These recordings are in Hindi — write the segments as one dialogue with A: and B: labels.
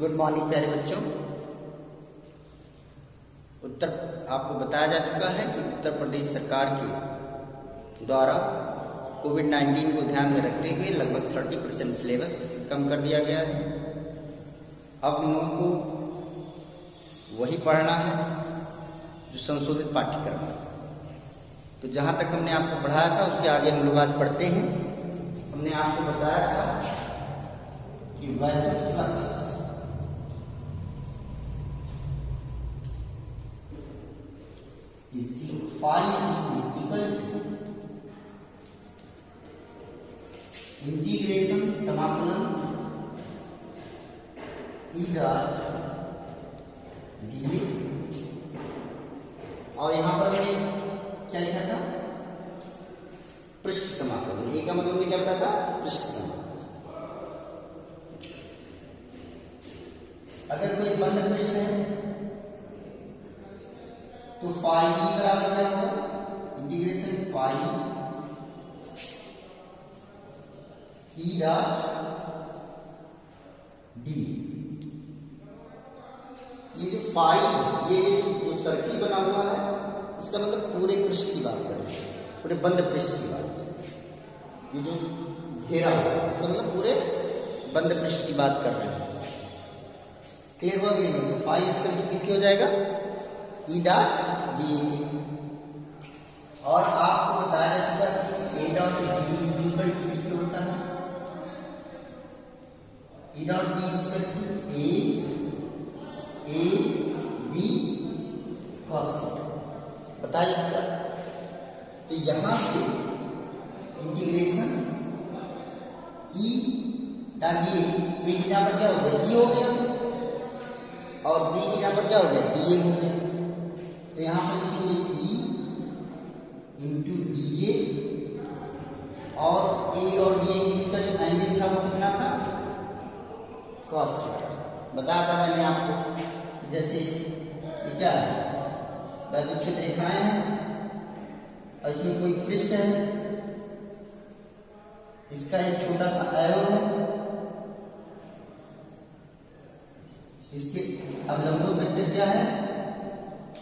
A: गुड मॉर्निंग प्यारे बच्चों। आपको बताया जा चुका है कि उत्तर प्रदेश सरकार के द्वारा कोविड-19 को ध्यान में रखते हुए लगभग 30% सिलेबस कम कर दिया गया है। अब हम लोगों को वही पढ़ना है जो संशोधित पाठ्यक्रम है। तो जहाँ तक हमने आपको पढ़ाया था उसके आगे हम लोग आज पढ़ते हैं। हमने आपको बताया था कि वैद्युत flux phi is equal to integration समाकलन E डॉट dA। और यहां पर हमने क्या लिखा था? पृष्ठ समाकलन। ए का मतलब हमने क्या बताया था? पृष्ठ समाकलन। अगर कोई बंद पृष्ठ है तो फाई ई बराबर क्या होगा? Integration phi E dot d. ये जो फाई, ये जो सर्किल बना हुआ है, इसका मतलब पूरे पृष्ठ की बात कर रहे हैं, पूरे बंद पृष्ठ की बात। ये जो घेरा हुआ है इसका मतलब पूरे बंद पृष्ठ की बात कर रहे हैं। क्लियर हुआ कि नहीं? तो फाई इसका किसके हो जाएगा? E dot d. और आपको बताया जा चुका कि A dot d is equal to किससे होता है? E dot d is equal to A B cos theta. बताया जा चुका। तो यहां से integration E dot d, A की यहां पर क्या हो गया? ई हो गया, और बी की यहां पर क्या हो गया? डी ए हो गया। तो यहां पर लिखेंगे E इंटू डी ए, और ए और डी ए का जो एंगल था वो कितना था? Cos theta. बताया था मैंने आपको। जैसे ये क्या है? वैद्युत क्षेत्र रेखाएं हैं और इसमें कोई पृष्ठ है, इसका एक छोटा सा एरो है, इसके अवलंबन वेक्टर क्या है?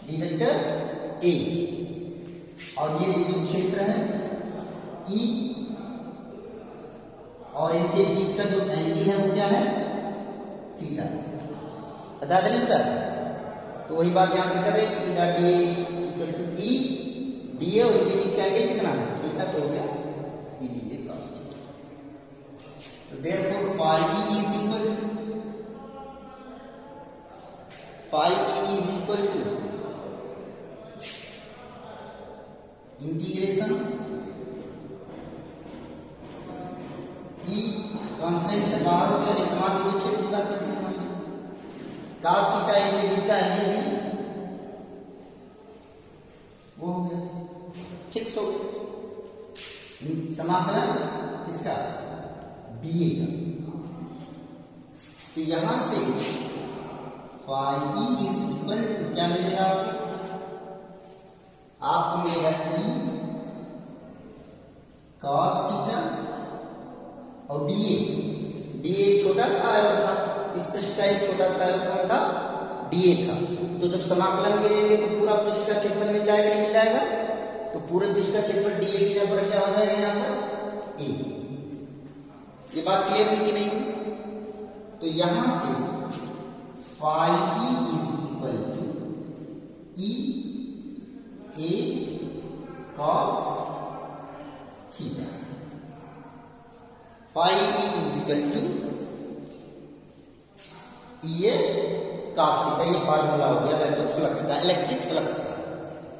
A: डी वेक्टर ए, और ये विद्युत क्षेत्र है ई, और इनके बीच का जो एंगल है वो क्या है? थीटा। बता दें बता। तो वही बात यहां पर कर रहे हैं। E dot d equal to E D A, और इनके बीच का एंगल कितना है? थीटा। तो हो गया E D A cos theta. तो therefore phi E is equal to integration E constant है, बाहर हो गया, एक समान विद्युत क्षेत्र की बात करते हैं। cos थीटा इनके बीच का एंगल भी वो हो गया, फिक्स हो गया। समाकलन किसका? डीए का। तो यहां से phi E is equal to क्या मिलेगा आपको? मिलेगा ई कॉस थीटा, और डीए छोटा सा आया था, इस पृष्ठ का एक छोटा सा आया कौन था? डीए था। तो जब समाकलन करेंगे तो पूरा पृष्ठ का क्षेत्रफल मिल जाएगा, नहीं मिल जाएगा? तो पूरे पृष्ठ का क्षेत्रफल डीए की जगह पर क्या हो जाएगा? यहाँ पर ए। ये बात क्लियर हुई कि नहीं? तो यहां से phi E is equal to E A cos theta. Phi E is equal to E A cos theta. ये फार्मूला हो गया वैद्युत फ्लक्स का, इलेक्ट्रिक फ्लक्स का।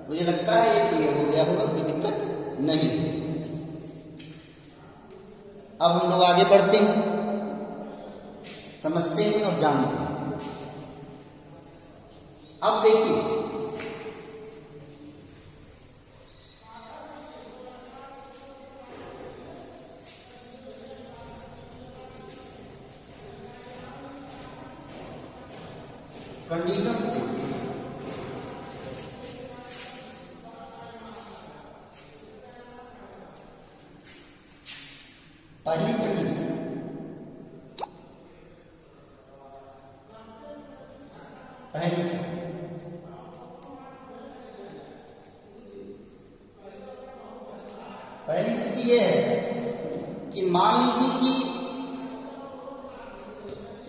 A: मुझे लगता है ये क्लियर हो गया होगा, कोई दिक्कत नहीं। अब हम लोग आगे बढ़ते हैं, समझते हैं और जानते हैं। अब देखिए, कंडीशंस देखिए। पहली कंडीशन पहली स्थिति। पहली स्थिति यह है कि मान लीजिए कि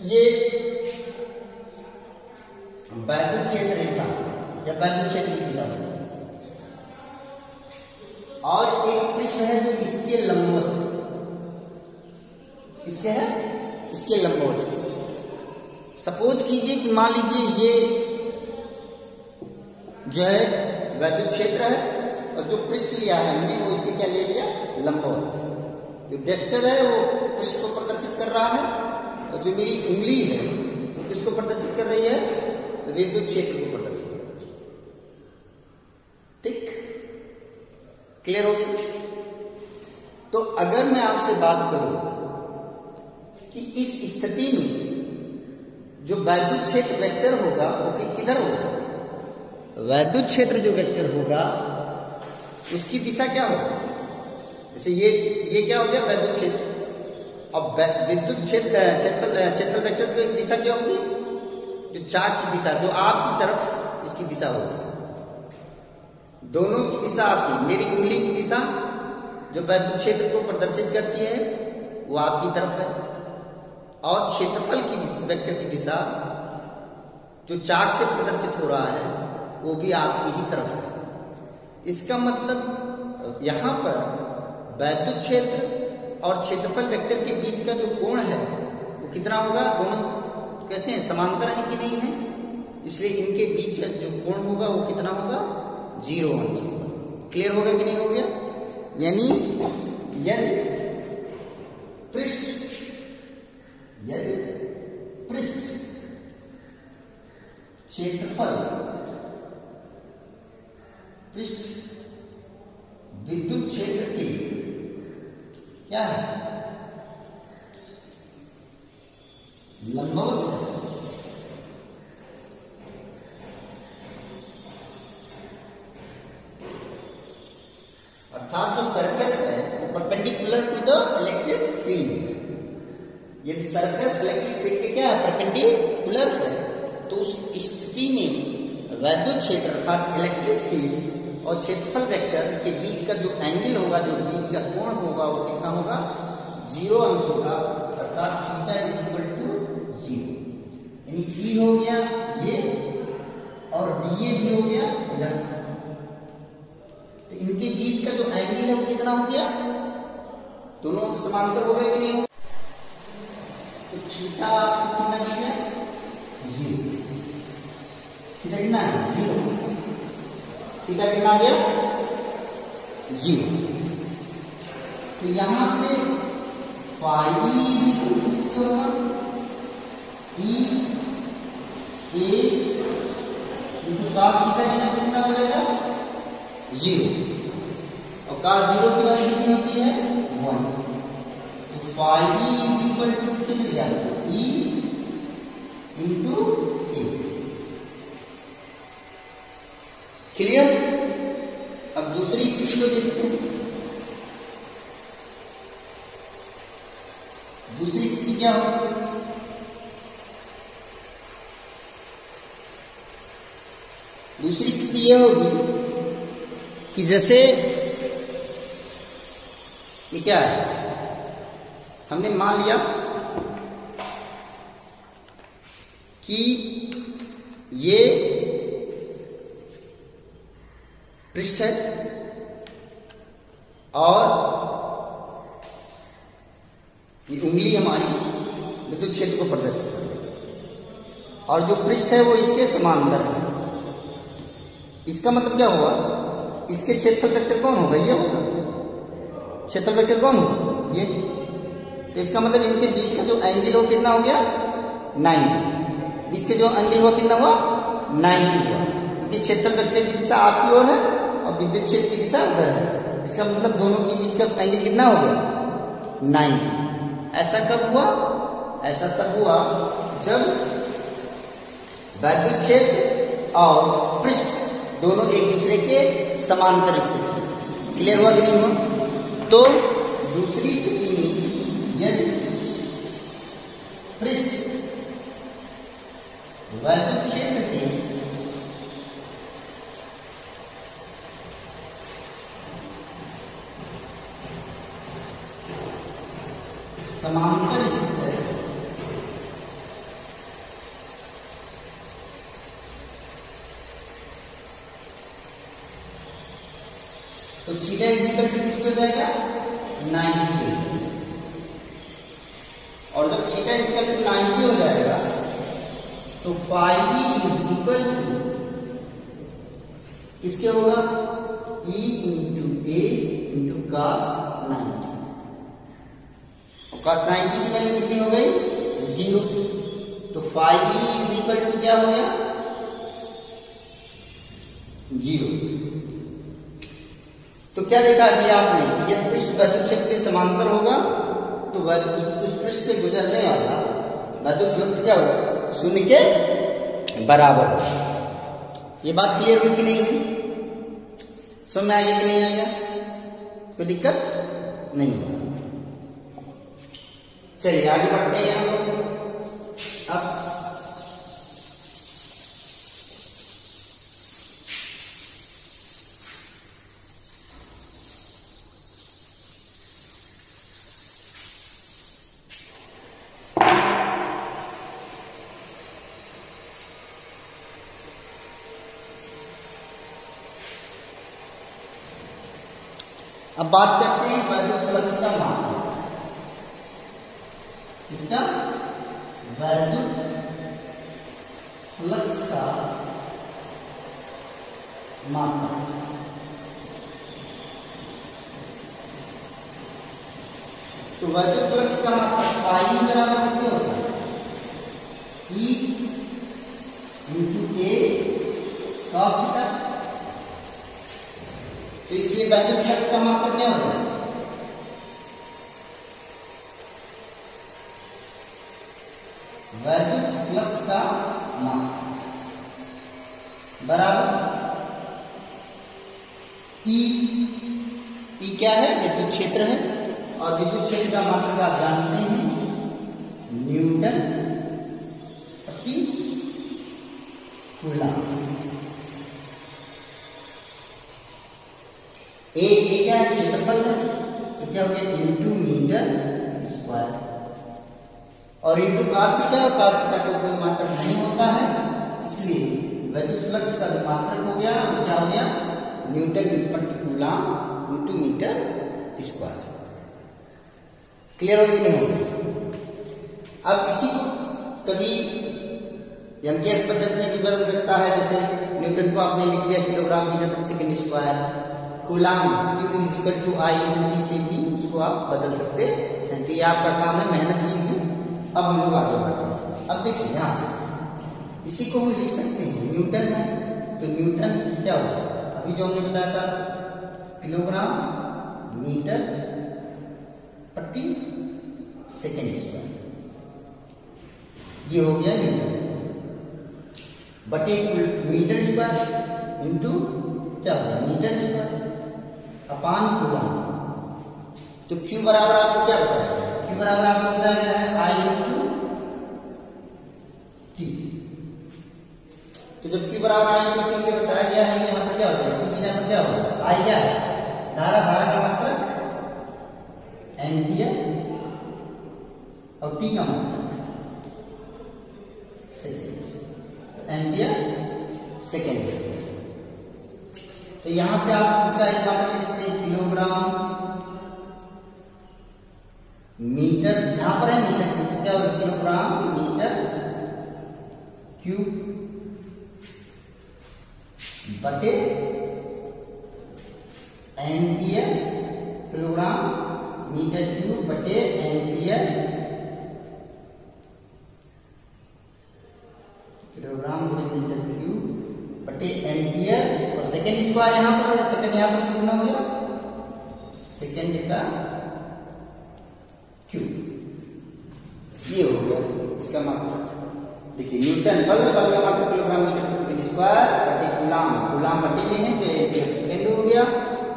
A: ये वैद्युत क्षेत्र रेखा या वैद्युत क्षेत्र की दिशा और एक पृष्ठ है जो इसके लंबवत है। इसके है, इसके लंबवत है। सपोज कीजिए कि मान लीजिए ये जो है वैद्युत क्षेत्र है और जो पृष्ठ लिया है हमने वो इसे क्या ले लिया, लंबवत। जो डस्टर है वो पृष्ठ को प्रदर्शित कर रहा है और जो मेरी उंगली है वो किसको प्रदर्शित कर रही है, विद्युत क्षेत्र को प्रदर्शित कर रही है। ठीक, क्लियर हो गया? तो अगर मैं आपसे बात करूं कि इस स्थिति में जो वैद्युत क्षेत्र वेक्टर होगा वो किधर होगा, वैद्युत क्षेत्र जो वेक्टर होगा उसकी दिशा क्या होगी। जैसे ये क्या हो गया, वैद्युत क्षेत्र। अब विद्युत क्षेत्र वेक्टर की दिशा क्या होगी, जो चार्ज की दिशा, जो आपकी तरफ इसकी दिशा होगी। दोनों की दिशा आपकी, मेरी उंगली की दिशा जो वैद्युत क्षेत्र को प्रदर्शित करती है वो आपकी तरफ है और क्षेत्रफल की वेक्टर की दिशा जो चार्ज से प्रदर्शित हो रहा है वो भी आपकी ही तरफ है। इसका मतलब यहां पर वैद्युत क्षेत्र और क्षेत्रफल वेक्टर के बीच का जो कोण है वो कितना होगा, दोनों कैसे हैं, समांतर है कि नहीं है, इसलिए इनके बीच का जो कोण होगा वो कितना होगा, 0 अंश होगा। क्लियर होगा कि नहीं हो गया? यानी यदि पृष्ठ क्षेत्रफल पृष्ठ विद्युत क्षेत्र की क्या है, लंबवत है, अर्थात जो सरफेस है वो perpendicular to the electric field. यदि सरफेस इलेक्ट्रिक फील्ड के क्या है, परपेंडिकुलर है, तो उस स्थिति में वैद्युत क्षेत्र अर्थात इलेक्ट्रिक फील्ड और क्षेत्रफल वेक्टर के बीच का जो एंगल होगा, जो बीच का कोण होगा वो कितना होगा, 0 अंश होगा, अर्थात थीटा इज इक्वल टू 0। यानी ई हो गया ये और डीए भी हो गया इधर, तो इनके बीच का जो एंगल है वो कितना हो गया, दोनों समांतर हो गए कि नहीं हो, तो थीटा कितना हो गया, 0। थीटा कितना है, 0। थीटा कितना आ गया, 0। तो यहां से फाई किसको होगा, ई ए इंटू cos थीटा कितना हो जाएगा, 0। और cos 0 की वैल्यू कितनी होती है, 1। तो फाई इज इक्वल टू किससे मिल जाएगा, ई इंटू ए। क्लियर? अब दूसरी स्थिति को देखते हैं। दूसरी स्थिति क्या होगी, दूसरी स्थिति यह होगी कि जैसे ये क्या है, हमने मान लिया कि ये पृष्ठ है और ये उंगली हमारी विद्युत क्षेत्र को प्रदर्शित कर रही है और जो पृष्ठ है वो इसके समांतर है। इसका मतलब क्या हुआ, इसके क्षेत्रफल वेक्टर कौन होगा, ये होगा, क्षेत्रफल वेक्टर कौन होगा, ये। तो इसका मतलब इनके बीच का जो एंगल हो कितना हो गया, 90। बीच के जो एंगल हुआ कितना हुआ, 90 हुआ, क्योंकि क्षेत्रफल वेक्टर की दिशा आपकी ओर है और विद्युत क्षेत्र की दिशा उधर है। इसका मतलब दोनों के बीच का एंगल कितना हो गया, 90। ऐसा कब हुआ, ऐसा तब हुआ जब वैद्युत क्षेत्र और पृष्ठ दोनों एक दूसरे के समांतर स्थित है। क्लियर हुआ कि नहीं हुआ? तो दूसरी स्थिति में यदि पृष्ठ वैद्युत क्षेत्र के समांतर स्थित है, तो थीटा इज इक्वल टू किस पे हो जाएगा 90 पे। और जब थीटा इज इक्वल टू 90 हो जाएगा तो फाई इज इक्वल टू किसके होगा E इंटू ए इंटू cos 90। cos 90 की वैल्यू कितनी हो गई 0, तो फाई इज इक्वल टू क्या हो गया 0। तो क्या देखा कि आपने यदि पृष्ठ वैद्युत क्षेत्र के समांतर होगा तो उस पृष्ठ से गुजरने वाला वैद्युत फ्लक्स क्या होगा 0 के बराबर होगा। ये बात क्लियर हुई कि नहीं हुई, समझ में आ गया कि नहीं आ गया, कोई दिक्कत नहीं होगा। चलिए आगे बढ़ते हैं हम। अब बात करते हैं वैद्युत फ्लक्स का मान। इसका वैद्युत फ्लक्स का मान, तो वैद्युत फ्लक्स का मान फाई बराबर किसके होता है E इंटू ए cos थीटा। तो इसलिए वैद्युत फ्लक्स का मात्रक क्या होगा वैद्युत फ्लक्स का मात्रक बराबर E क्या है विद्युत क्षेत्र है, और विद्युत क्षेत्र का मात्रक आप जानते हैं न्यूटन प्रति कूलम। ए क्या है क्षेत्रफल है, तो क्या हो गया इंटू मीटर स्क्वायर, और इंटू cos थीटा, और cos थीटा को कोई मात्रक नहीं होता है, इसलिए वैद्युत फ्लक्स का मात्रक हो गया क्या हो गया न्यूटन प्रति coulomb into metre square. Clear हो गया नहीं हो गया। अब इसी को कभी एमकेएस पद्धति में भी बदल सकता है, जैसे न्यूटन को आपने लिख दिया किलोग्राम मीटर प्रति second square, coulomb Q is equal to I into T से भी उसको आप बदल सकते हैं। तो ये आपका काम है, मेहनत कीजिए। अब हम लोग आगे बढ़ते हैं। अब देखिए यहाँ से इसी को हम लिख सकते हैं न्यूटन है, तो न्यूटन क्या होगा अभी जो हमने बताया था किलोग्राम मीटर प्रति सेकेंड स्क्वायर, ये हो गया न्यूटन बटे मीटर स्क्वायर इंटू क्या होगा मीटर स्क्वायर अपान कूलम। तो Q बराबर आपको क्या बताया गया, Q बराबर आपको बताया गया है I इंटू T। तो जब Q बराबर I इंटू T के बताया गया है, यहाँ पर क्या होगा Q की जगह क्या होगा I क्या है धारा का मात्रक एम्पियर, और T का मात्रक सेकेंड, एम्पियर सेकेंड। तो यहां से आप इसका एक मात्रक लिख सकते हैं किलोग्राम मीटर, यहां पर है मीटर क्यूब, क्या होगा किलोग्राम मीटर क्यूब बटे एम्पियर, किलोग्राम मीटर क्यूब बटे एम्पियर, किलोग्राम बटे मीटर क्यूब बटे एम्पियर, और सेकेंड स्क्वायर यहां पर, सेकेंड यहां पर कितना हो गया सेकेंड का क्यूब, ये हो गया इसका मात्रक। देखिए न्यूटन बल का मात्रक किलोग्राम मीटर पर सेकेंड स्क्वायर बटे कूलम, कूलम बटे में है तो एम्पियर सेकेंड हो गया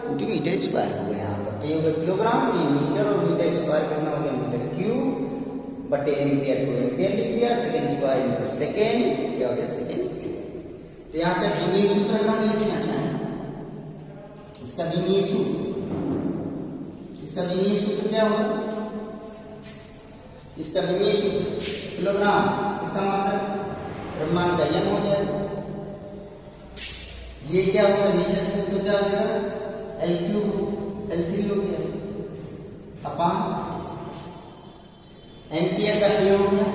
A: इंटू मीटर स्क्वायर हो गया यहाँ पर, तो ये हो गया किलोग्राम, ये मीटर और मीटर स्क्वायर कितना हो गया मीटर क्यूब बटे एम्पियर को एम्पियर लिख दिया, सेकेंड स्क्वायर इंटू सेकेंड क्या हो गया सेकेंड क्यूब। तो यहां से विमीय सूत्र अगर हम लिखना चाहें, इसका विमीय सूत्र क्या होगा इसका विमेय किलोग्राम, इसका मात्रक द्रव्यमान का यम हो जाएगा। ये क्या होगा, मीटर क्यूब तो क्या हो जाएगा, L क्यूब L3 हो गया अपान एम्पियर का K हो गया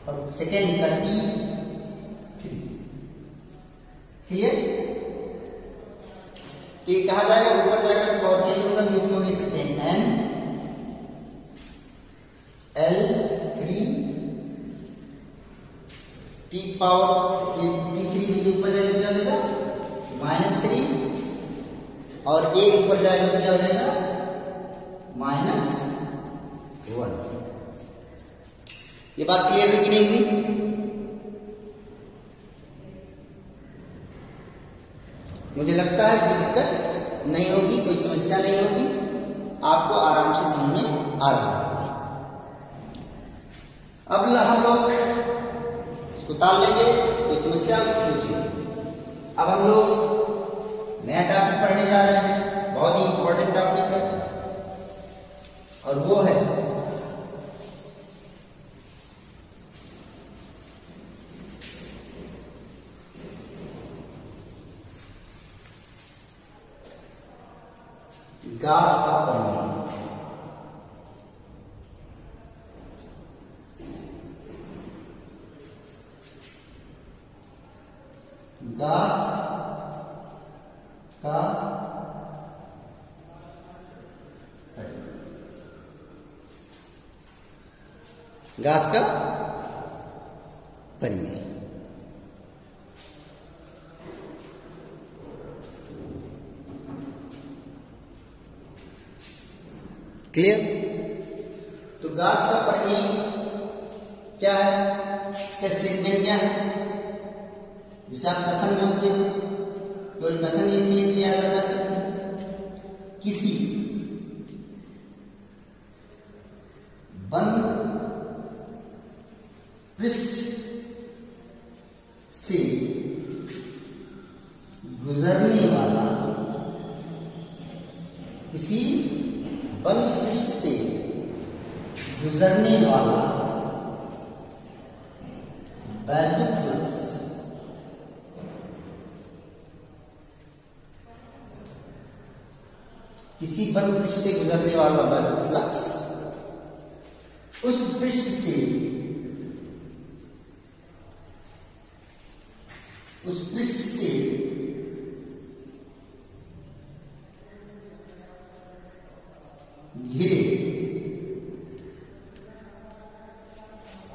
A: और सेकेंड का T3। क्लियर? तो ये कहा जाएगा, ऊपर जाकर और चेंज होगा, तो इसको लिख सकते हैं M L3 T power T3 जो ऊपर जाएगा क्या हो जाएगा -3 और A ऊपर जाएगा तो क्या हो जाएगा -1। ये बात क्लियर हुई कि नहीं हुई? मुझे लगता है कोई दिक्कत नहीं होगी, कोई समस्या नहीं होगी, आपको आराम से समझ में आ रहा होगा। अब हम लोग इसको ताल लेंगे, कोई समस्या पूछिए। अब हम लोग नया टॉपिक पढ़ने जा रहे हैं, बहुत ही इंपॉर्टेंट टॉपिक है और वो है गास का प्रमेय। गास का गास का परिमेय। क्लियर? तो गास का परिमेय क्या है, इसका स्टेटमेंट क्या है, जिसे आप कथन बोलते हो, केवल कथन लिखने के लिए आ जाता है। किसी बंद पृष्ठ से गुजरने वाला, किसी बंद पृष्ठ से गुजरने वाला वैद्युत फ्लक्स किसी बंद पृष्ठ से गुजरने वाला वैद्युत फ्लक्स उस पृष्ठ से घिरे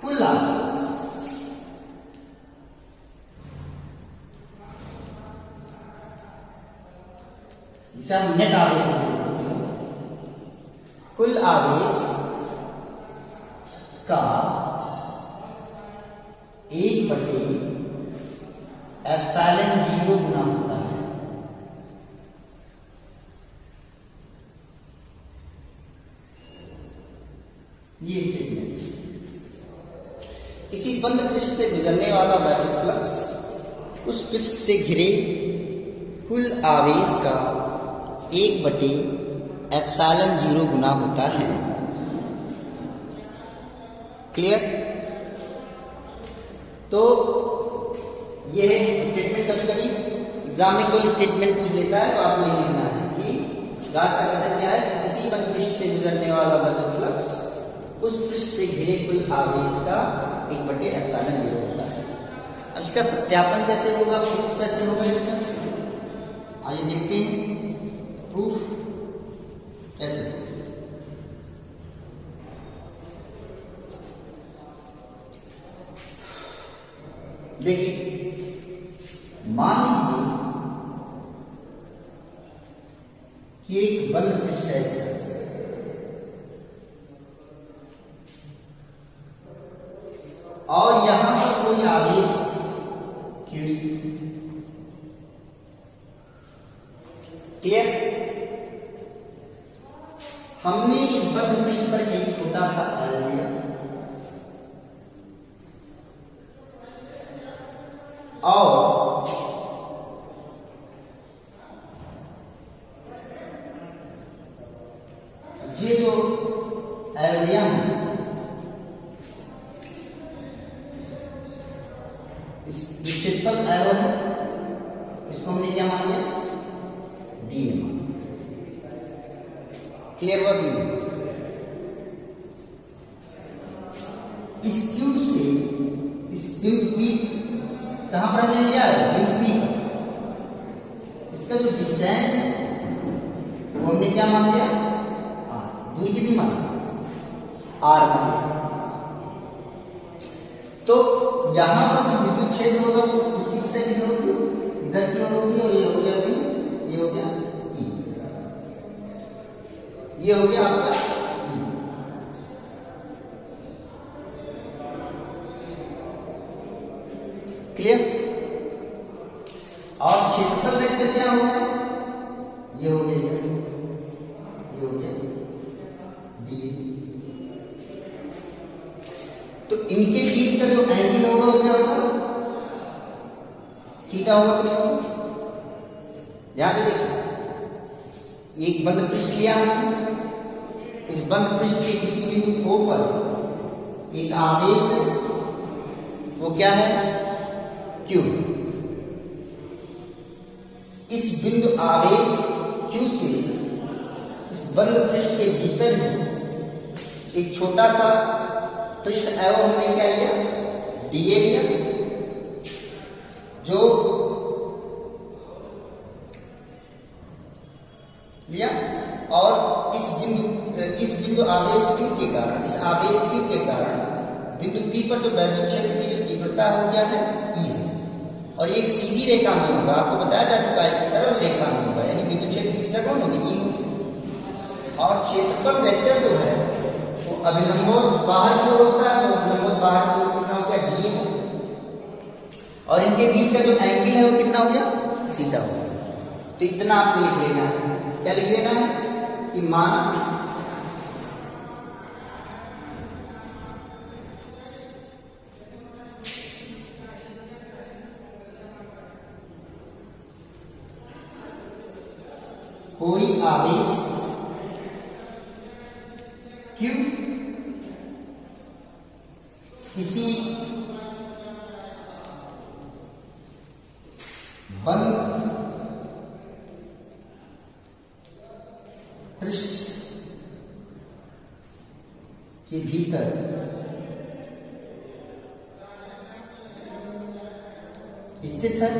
A: कुल आवेश जिसे हम नेट आवेश बोलते हैं, कुल आवेश का 1/ε0 गुना होता है। ये स्टेटमेंट, किसी बंद पृष्ठ से गुजरने वाला वैद्युत फ्लक्स उस पृष्ठ से घिरे कुल आवेश का 1/ε0 गुना होता है। क्लियर? तो ये स्टेटमेंट कभी कभी एग्जाम में कोई स्टेटमेंट पूछ लेता है, तो आपको ये लिखना है कि गास का कथन क्या है, किसी बंद पृष्ठ से गुजरने वाला वैद्युत फ्लक्स उस पृष्ठ से घिरे कुल आवेश का 1/ε0 होता है। अब इसका सत्यापन कैसे होगा, प्रूफ कैसे होगा इसका, आइए देखते हैं प्रूफ कैसे होगा। देखिए, मान लीजिए कि एक बंद पृष्ठ है इस तरह से, और यहां पर कोई आवेश क्लियर? हमने इस बंद पृष्ठ पर एक छोटा सा आयन लिया और ये जो एवयम, इस क्षेत्रफल एवं है, इसको हमने क्या मान लिया, डीएम। क्लियर हुआ कि नहीं? इस क्यू से इस बिंदु पी कहां पर हमने लिया है, बिंदु पी का, इसका जो डिस्टेंस वो हमने क्या मान लिया, आर। दूरी कितनी मान, आर मान लिया। तो यहां पर जो विद्युत क्षेत्र होगा वो उसकी दिशा किधर होगी, इधर की ओर होगी, और ये हो गया भी, ये हो गया ई, ये हो गया आपका ई। क्लियर? और क्षेत्रफल वेक्टर क्या होगा, ये हो गया, ये हो गया डी। तो इनके बीच का जो एंगल होगा वो क्या होगा, थीटा होगा कि नहीं होगा? ध्यान से देखिए, एक बंद पृष्ठ लिया हमने, इस बंद पृष्ठ के किसी बिंदु O पर एक आवेश है, वो क्या है, Q। इस बिंदु आवेश Q से इस बंद पृष्ठ के भीतर में एक छोटा सा पृष्ठ एवं हमने क्या लिया, डीए लिया, जो लिया, और इस बिंदु आवेश Q के कारण, इस आवेश Q के कारण बिंदु P पर जो वैद्युत क्षेत्र की जो तीव्रता हो गया है E है, और एक सीधी रेखा में होगा, आपको बताया जा चुका है, एक सरल रेखा में होगा, यानी विद्युत क्षेत्र की दिशा कौन होगी, E होगी। और क्षेत्रफल वेक्टर जो है वो अभिलंबों बाहर की ओर होता है, तो अभिलंबों बाहर की ओर कितना हो गया, डीए, और इनके बीच का जो एंगल है वो कितना हो गया, थीटा हो गया। तो इतना आपको लिख लेना है, क्या लिख लेना है कि मान कोई आवेश Q किसी बंद पृष्ठ के भीतर स्थित है,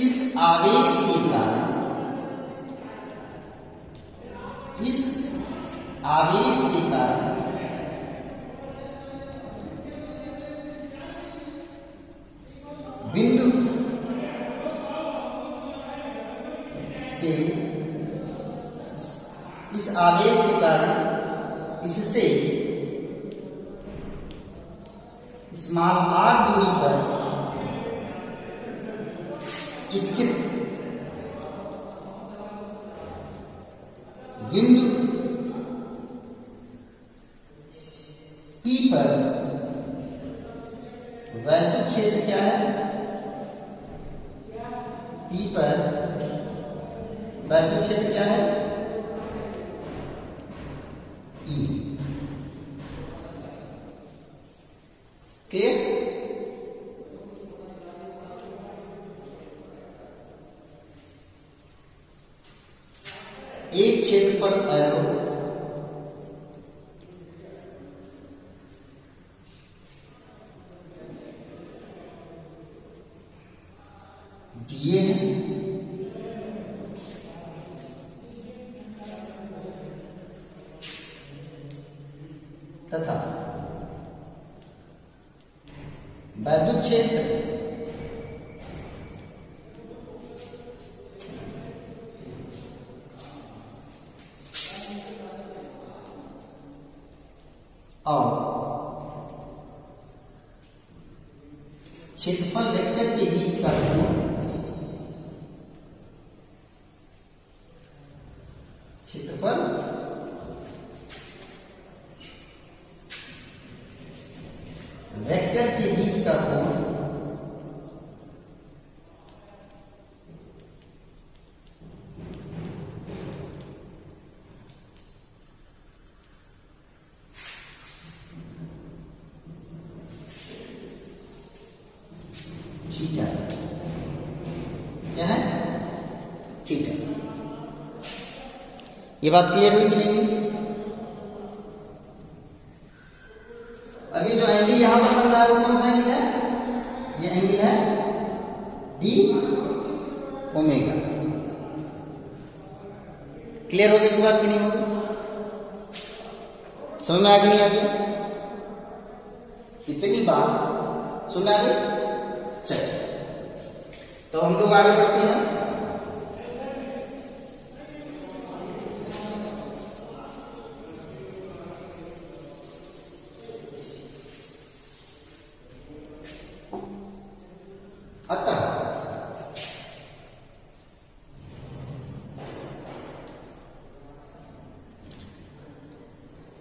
A: इस आवेश के कारण, इस आवेश के कारण बिंदु से, इस आवेश के कारण इससे स्मॉल r दूरी पर स्थित बिंदु P पर वैद्युत क्षेत्र क्या है, P पर वैद्युत क्षेत्र क्या है, E। क्लियर? एक क्षेत्रफल एरो दिए हैं, तथा वैद्युत क्षेत्र और क्षेत्रफल वेक्टर के बीच का कोण क्षेत्रफल वेक्टर के बीच का कोण क्या है, थीटा। ये बात क्लियर हुई कि नहीं? अभी जो एंगल यहां पर बन रहा है वो कौन सा एंगल है? ये एंगल है डी ओमेगा। क्लियर हो गई की बात कि नहीं होगी? समझ में आ गई नहीं आ गई? इतनी बात समझ में आ गई? चलिए तो हम लोग आगे बढ़ते हैं। अतः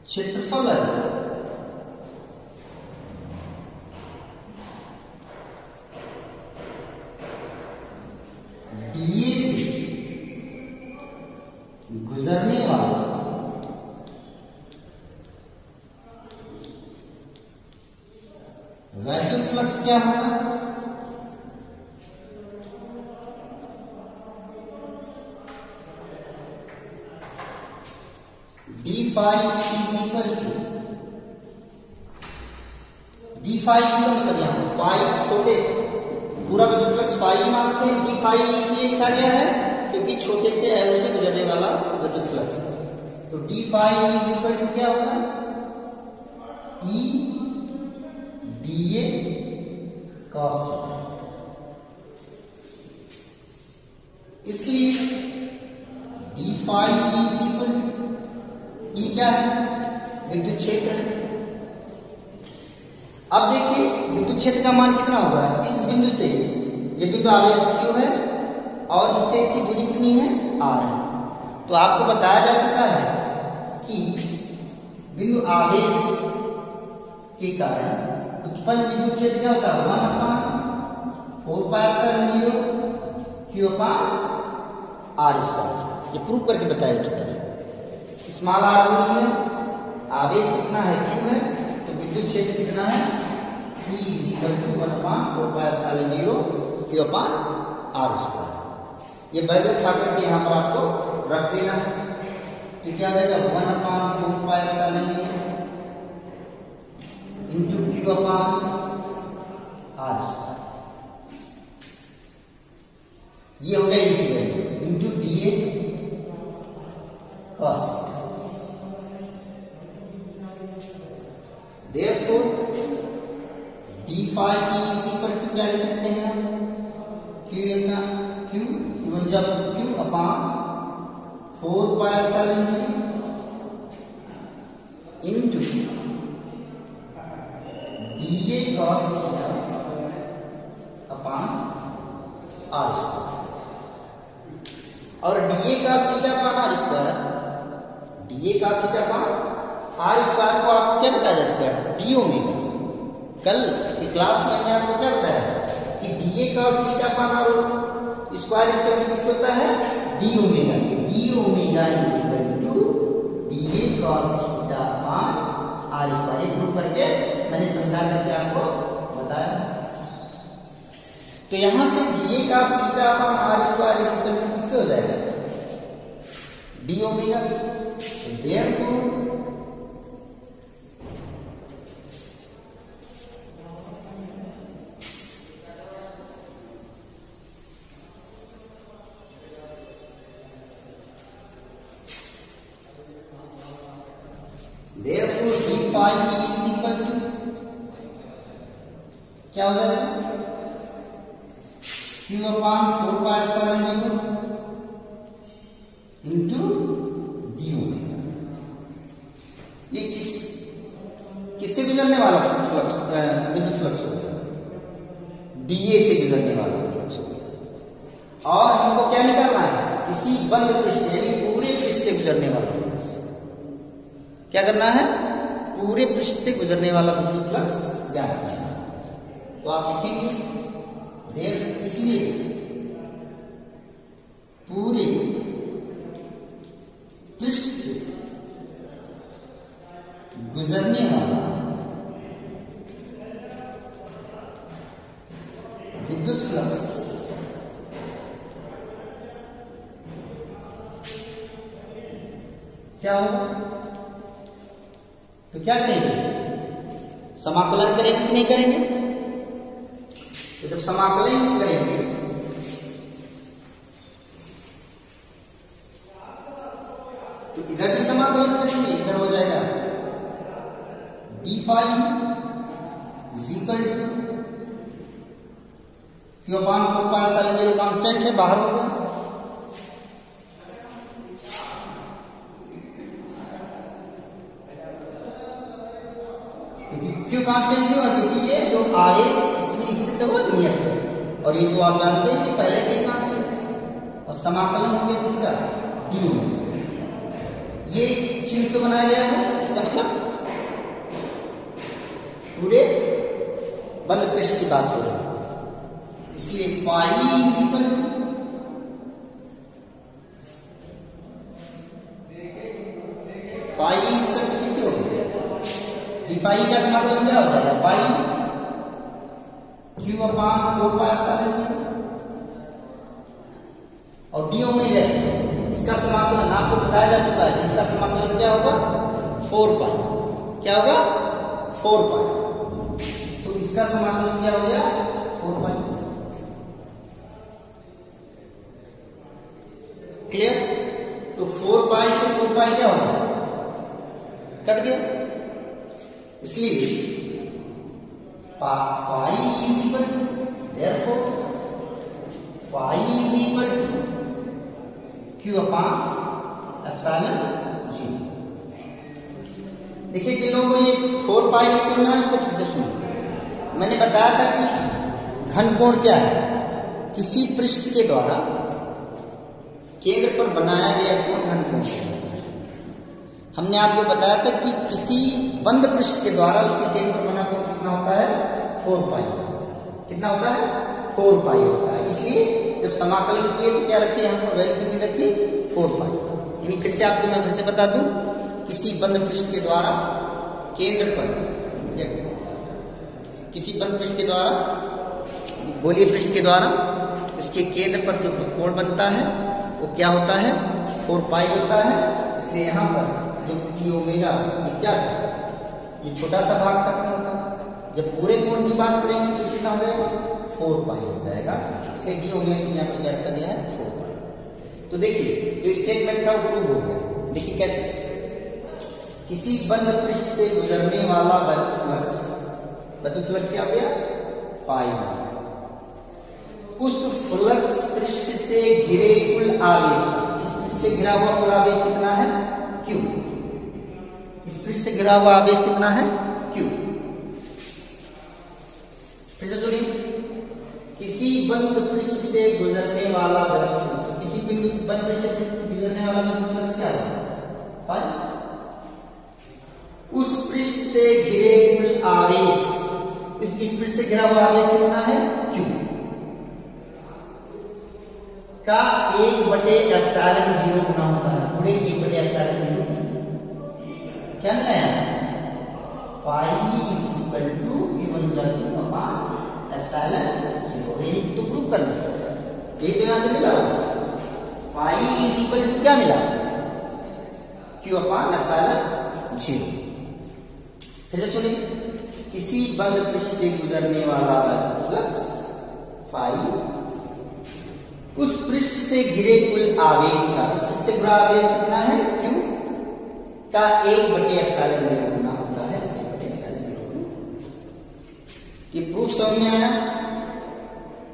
A: क्षेत्रफल डीए से गुजरने वाला वैक्यूम फ्लक्स क्या होगा? D phi is equal to d phi का मतलब यहां फाई छोटे, पूरा विद्युत फ्लक्स फाई मानते हैं। डी फाई इसलिए लिखा गया है क्योंकि छोटे से एरो से गुजरने वाला विद्युत फ्लक्स। तो D phi is equal to क्या होगा? E D A cos theta. इसलिए D phi is equal to E क्या है? विद्युत क्षेत्र है। अब देखिए विद्युत क्षेत्र का मान कितना होगा? इस बिंदु से ये बिंदु आवेश क्यू है और इससे इसकी दूरी कितनी है? आर है। तो आपको बताया जा चुका है कि बिंदु आवेश के कारण उत्पन्न विद्युत क्षेत्र क्या होता है? 1/4πε0 Q/r²। ये प्रूव करके बताया जा चुका है। स्मॉल आर दूरी है, आवेश कितना है? क्यू है, तो विद्युत क्षेत्र कितना है? E = 1/4πε0 Q/r²। ये वैल्यू उठा करके यहाँ पर आपको रख देना है। तो क्या हो जाएगा? 1/4πε0 इंटू Q/r²। ये हो गया into D A cos theta. Therefore, d phi e is equal to क्या लिख सकते हैं? Q1 जब Q/4πε0 into dA cos theta r²। और dA cos theta r², dA cos theta r² को आपको क्या बताया जा चुका है? D omega. कल की क्लास में हमने आपको क्या बताया कि dA cos थीटा r² किसको होता है? D omega. D omega is equal to dA cos theta r²। ये प्रूव करके मैंने समझा करके आपको बताया। तो यहां से dA cos theta r² is equal to किससे हो जाएगा? D omega. Therefore, d phi is equal to क्या हो जाएगा? Q/4πε0 into D omega. ये किससे गुजरने वाला विद्युत फ्लक्स होगा? डीए से गुजरने वाला फ्लक्स होगा। और हमको क्या निकालना है? इसी बंद पृष्ठ से यानी पूरे पृष्ठ से गुजरने वाला फ्लक्स। क्या करना है? पूरे पृष्ठ से गुजरने वाला विद्युत फ्लक्स ज्ञात करना है। तो आप लिखेंगे इसलिए पूरे पृष्ठ से गुजरने वाला विद्युत फ्लक्स क्या होगा? तो क्या करेंगे? समाकलन करेंगे कि नहीं करेंगे? तो जब समाकलन करेंगे तो इधर भी समाकलन करेंगे, इधर हो जाएगा d5 is equal to q upon 4π0 constant है, बाहर हो गया। क्योंकि क्यों कांस्टेंट क्यों है? क्योंकि ये जो आवेश इसमें स्थित है वो नियत है, और ये जो आप जानते हैं कि पहले से ही कांस्टेंट है। और समाकलन हो गया किसका? ड्यू। ये चिन्ह क्यों बनाया गया है? इसका मतलब पूरे बंद पृष्ठ की बात हो रही है, इसलिए फाई इज इक्वल फाई किसके होगी? डिफाई का समाकलन क्या हो जाएगा? फाई क्यू अपान 4π0 और डी ओमेगा। इसका समाकलन आपको बताया जा चुका है, इसका समाकलन क्या होगा? 4π। क्या होगा? 4π। तो इसका समाकलन क्या हो गया? 4π। क्लियर? तो 4π से 4π क्या होगा? कट गया। इसलिए phi is equal to, therefore phi is equal to Q upon epsilon जी। देखिए जिन लोगों को ये 4π नहीं सुनना है उसको फिर से सुनो। मैंने बताया था कि घन कोण क्या है? किसी पृष्ठ के द्वारा केंद्र पर बनाया गया कोण घन कोण है। हमने आपको बताया था कि किसी बंद पृष्ठ के द्वारा उसके केंद्र पर बना कोण कितना होता है? 4π। कितना होता है? 4π होता है। इसलिए जब समाकलन किए तो क्या रखे? हमको वैल्यू कितनी रखी? 4π। यानी फिर से आपको मैं फिर से बता दूं, किसी बंद पृष्ठ के द्वारा केंद्र पर, किसी बंद पृष्ठ के द्वारा, गोलीय पृष्ठ के द्वारा उसके केंद्र पर जो कोण बनता है वो क्या होता है? 4π होता है। इसलिए यहां पर जो डी ओमेगा ये क्या है? ये छोटा सा भाग का कोण होता है। जब पूरे कोण की बात करेंगे तो कितना हो जाएगा? 4π हो जाएगा। इसलिए डी ओमेगा की यहाँ पर क्या रखा गया है? 4π। तो देखिए जो स्टेटमेंट था वो प्रूव हो गया। देखिए कैसे? किसी बंद पृष्ठ से गुजरने वाला विद्युत फ्लक्स क्या हो गया? फाई। उस फ्लक्स पृष्ठ से घिरे कुल आवेश, इस पृष्ठ से घिरा हुआ कुल आवेश कितना है? Q। इस पृष्ठ से घिरा हुआ आवेश कितना है? Q। फिर से सुनिए, किसी बंद पृष्ठ से गुजरने वाला विद्युत फ्लक्स, किसी बिंदु बंद पृष्ठ से गुजरने वाला विद्युत फ्लक्स क्या है? फाई। उस पृष्ठ से घिरे कुल आवेश, इस पृष्ठ से घिरा हुआ आवेश कितना है? Q का 1/ε0 गुना होता है। पूरे 1/ε0 क्या मिला है? Phi is equal to q1 upon epsilon 0। तो प्रूव करना ये तो यहां से मिला। फाई इज इक्वल टू क्या मिला? q अपान एप्सिलॉन 0। फिर से सुनिए, किसी बंद पृष्ठ से गुजरने वाला फ्लक्स फाई उस पृष्ठ से घिरे कुल आवेश का, उस पृष्ठ से घिरा आवेश कितना है? Q का 1/ε0 गुना होता है। 1/ε0। ये प्रूफ समझ में आया?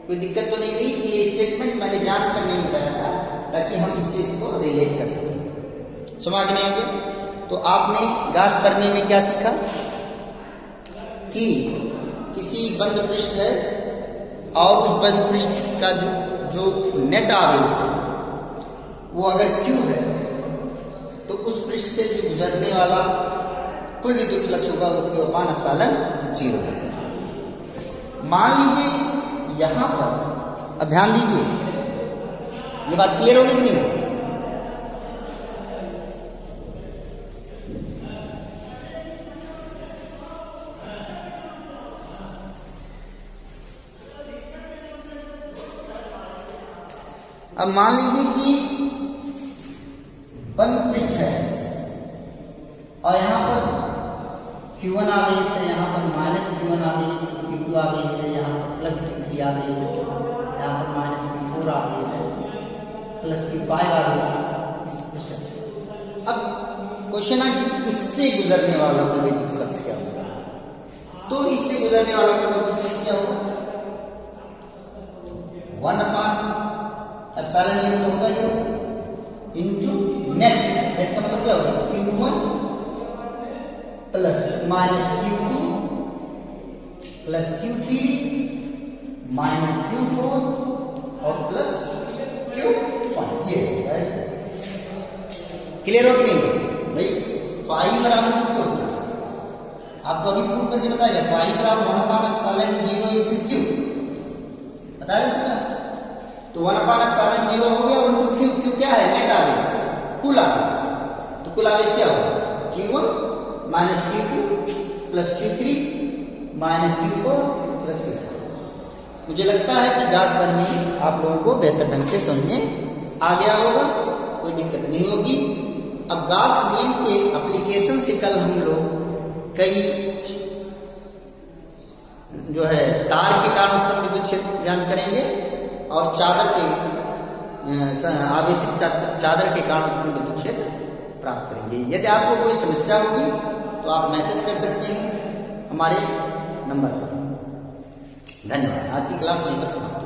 A: कोई दिक्कत तो नहीं हुई? ये स्टेटमेंट मैंने जानकर नहीं बताया था ताकि हम इससे इसको रिलेट कर सकें। समझ नहीं आ गया? तो आपने गास करने में क्या सीखा कि किसी बंद पृष्ठ है और उस बंद पृष्ठ का जो नेट आवेश है वो अगर Q है तो उस पृष्ठ से जो गुजरने वाला कुल विद्युत फ्लक्स होगा वो Q अपान एप्सिलॉन 0 होता है। मान लीजिए यहां पर, अब ध्यान दीजिए, ये बात क्लियर होगी कि नहीं? अब मान लीजिए कि बंद पृष्ठ है प्लस Q5 आर इस क्वेश्चन। अब क्वेश्चन आ गया कि इससे गुजरने वाला कुल विद्युत फ्लक्स क्या होगा। तो इससे गुजरने वाला कुल विद्युत फ्लक्स क्या होगा, 1/ε0 तो होगा ये इंटू नेट। नेट का मतलब क्या होगा, Q1 plus minus Q2 plus Q3 minus Q4 और प्लस Q1। ये क्लियर हो कि नहीं भाई। फाई बराबर किसको होता है, आपको अभी प्रूव करके बताया। फाई बराबर 1/ε0 इंटू Q बताया ना। तो 1/ε0 हो गया और इंटू Q क्या है, नेट आवेश, कुल आवेश। तो कुल आवेश क्या होगा, Q1 minus Q2 plus Q3 minus Q4 plus Q4। मुझे लगता है कि गास बर्नौली आप लोगों को बेहतर ढंग से समझ में आ गया होगा, कोई दिक्कत नहीं होगी। अब गास नियम के एप्लीकेशन से कल हम लोग कई जो है तार के कारण उत्पन्न विद्युत क्षेत्र ज्ञान करेंगे और चादर के आवेशित चादर के कारण उत्पन्न विद्युत क्षेत्र प्राप्त करेंगे। यदि आपको कोई समस्या होगी तो आप मैसेज कर सकते हैं हमारे नंबर पर। धन्यवाद। आज की क्लास यहीं पर समाप्त।